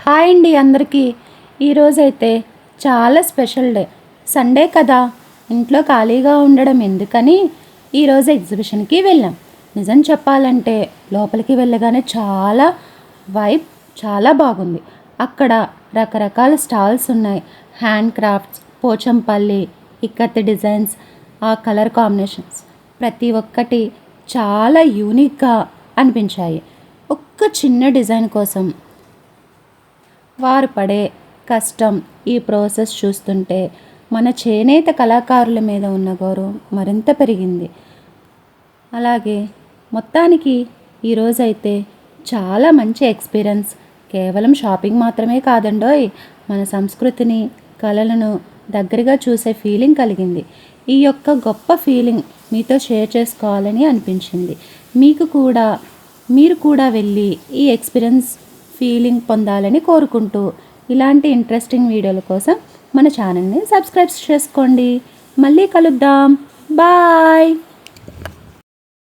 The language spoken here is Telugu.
హాయ్ అండి అందరికీ. ఈరోజైతే చాలా స్పెషల్ డే. సండే కదా, ఇంట్లో ఖాళీగా ఉండడం ఎందుకని ఈరోజు ఎగ్జిబిషన్కి వెళ్ళాం. నిజం చెప్పాలంటే లోపలికి వెళ్ళగానే వైబ్ చాలా బాగుంది. అక్కడ రకరకాల స్టాల్స్ ఉన్నాయి. Handcrafts, Pochampally, ikat designs, ఆ కలర్ కాంబినేషన్స్ ప్రతి ఒక్కటి చాలా యూనిక్గా అనిపించాయి. ఒక్క చిన్న డిజైన్ కోసం వారు పడే కష్టం, ఈ ప్రాసెస్ చూస్తుంటే మన చేనేత కళాకారుల మీద ఉన్న గౌరవం మరింత పెరిగింది. అలాగే మొత్తానికి ఈరోజైతే చాలా మంచి ఎక్స్పీరియన్స్. కేవలం షాపింగ్ మాత్రమే కాదండోయ్, మన సంస్కృతిని, కళలను దగ్గరగా చూసే ఫీలింగ్ కలిగింది. ఈ యొక్క గొప్ప ఫీలింగ్ మీతో షేర్ చేసుకోవాలని అనిపించింది. మీరు కూడా వెళ్ళి ఈ ఎక్స్పీరియన్స్ ఫీలింగ్ పొందాలని కోరుకుంటూ, ఇలాంటి ఇంట్రెస్టింగ్ వీడియోల కోసం మన ఛానల్ని సబ్స్క్రైబ్ చేసుకోండి. మళ్ళీ కలుద్దాం. బాయ్.